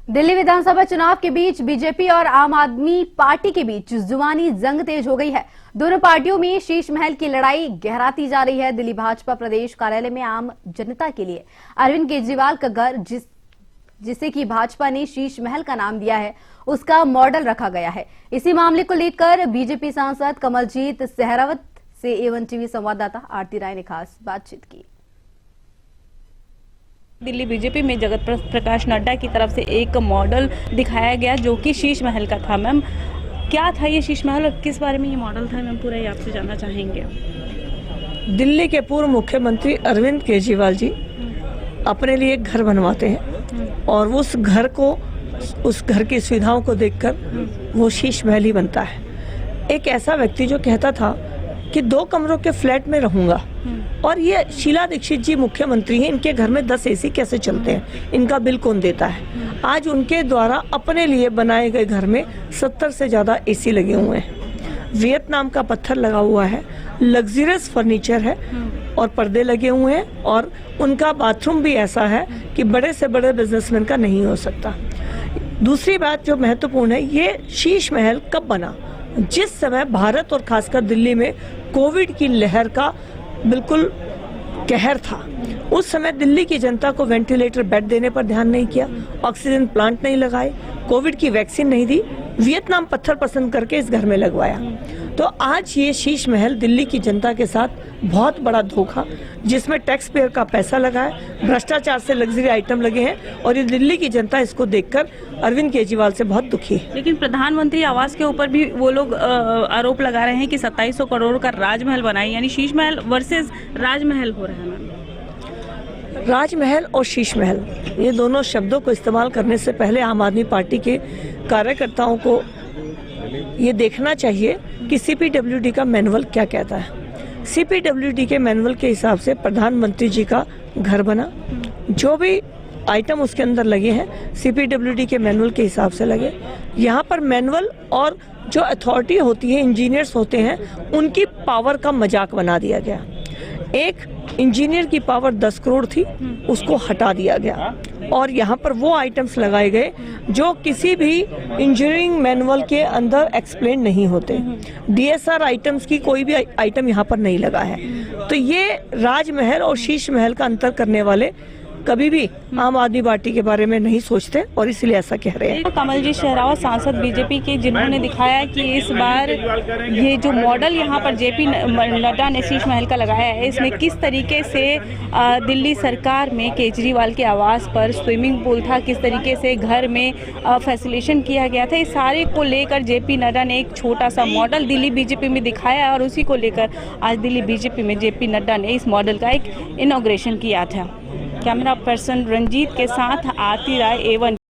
दिल्ली विधानसभा चुनाव के बीच बीजेपी और आम आदमी पार्टी के बीच जुबानी जंग तेज हो गई है। दोनों पार्टियों में शीश महल की लड़ाई गहराती जा रही है। दिल्ली भाजपा प्रदेश कार्यालय में आम जनता के लिए अरविंद केजरीवाल का घर जिसे कि भाजपा ने शीश महल का नाम दिया है, उसका मॉडल रखा गया है। इसी मामले को लेकर बीजेपी सांसद कमलजीत सहरावत से A1 टीवी संवाददाता आरती राय ने खास बातचीत की। दिल्ली बीजेपी में जगत प्रकाश नड्डा की तरफ से एक मॉडल दिखाया गया जो कि शीश महल का था। मैम, क्या था ये शीश महल और किस बारे में ये मॉडल था? मैम, पूरा ये आपसे जानना चाहेंगे। दिल्ली के पूर्व मुख्यमंत्री अरविंद केजरीवाल जी अपने लिए एक घर बनवाते हैं और उस घर की सुविधाओं को देखकर वो शीश महल ही बनता है। एक ऐसा व्यक्ति जो कहता था कि 2 कमरों के फ्लैट में रहूंगा, और ये शीला दीक्षित जी मुख्यमंत्री हैं, इनके घर में 10 एसी कैसे चलते हैं, इनका बिल कौन देता है? आज उनके द्वारा अपने लिए बनाए गए घर में 70 से ज़्यादा एसी लगे हुए हैं। वियतनाम का पत्थर लगा हुआ है, लग्जरियस फर्नीचर है और पर्दे लगे हुए हैं, और उनका बाथरूम भी ऐसा है कि बड़े से बड़े बिजनेसमैन का नहीं हो सकता। दूसरी बात जो महत्वपूर्ण है, ये शीश महल कब बना? जिस समय भारत और खासकर दिल्ली में कोविड की लहर का बिल्कुल कहर था, उस समय दिल्ली की जनता को वेंटिलेटर बेड देने पर ध्यान नहीं किया, ऑक्सीजन प्लांट नहीं लगाए, कोविड की वैक्सीन नहीं दी, वियतनाम पत्थर पसंद करके इस घर में लगवाया। तो आज ये शीश महल दिल्ली की जनता के साथ बहुत बड़ा धोखा, जिसमें टैक्स पेयर का पैसा लगा है, भ्रष्टाचार से लग्जरी आइटम लगे हैं, और ये दिल्ली की जनता इसको देखकर अरविंद केजरीवाल से बहुत दुखी है। लेकिन प्रधानमंत्री आवास के ऊपर भी वो लोग आरोप लगा रहे हैं कि 2700 करोड़ का राजमहल बनाई, यानी शीश महल वर्सेस राजमहल हो रहा है। राजमहल और शीश महल, ये दोनों शब्दों को इस्तेमाल करने से पहले आम आदमी पार्टी के कार्यकर्ताओं को ये देखना चाहिए कि CPWD का मैनुअल क्या कहता है। CPWD के मैनुअल के हिसाब से प्रधानमंत्री जी का घर बना, जो भी आइटम उसके अंदर लगे हैं CPWD के मैनुअल के हिसाब से लगे। यहाँ पर मैनुअल और जो अथॉरिटी होती है, इंजीनियर्स होते हैं, उनकी पावर का मजाक बना दिया गया। एक इंजीनियर की पावर 10 करोड़ थी, उसको हटा दिया गया, और यहाँ पर वो आइटम्स लगाए गए जो किसी भी इंजीनियरिंग मैनुअल के अंदर एक्सप्लेन नहीं होते। DSR आइटम्स की कोई भी आइटम यहाँ पर नहीं लगा है। तो ये राजमहल और शीश महल का अंतर करने वाले कभी भी आम आदमी पार्टी के बारे में नहीं सोचते, और इसलिए ऐसा कह रहे हैं। कमलजीत सहरावत सांसद बीजेपी के, जिन्होंने दिखाया कि इस बार ये जो मॉडल यहाँ पर JP नड्डा ने शीश महल का लगाया है, इसमें किस तरीके से दिल्ली सरकार में केजरीवाल के आवास पर स्विमिंग पूल था, किस तरीके से घर में फैसिलिटेशन किया गया था, इस सारे को लेकर JP नड्डा ने एक छोटा सा मॉडल दिल्ली बीजेपी में दिखाया, और उसी को लेकर आज दिल्ली बीजेपी में JP नड्डा ने इस मॉडल का एक इनॉग्रेशन किया था। कैमरा पर्सन रंजीत के साथ आरती राय, A1।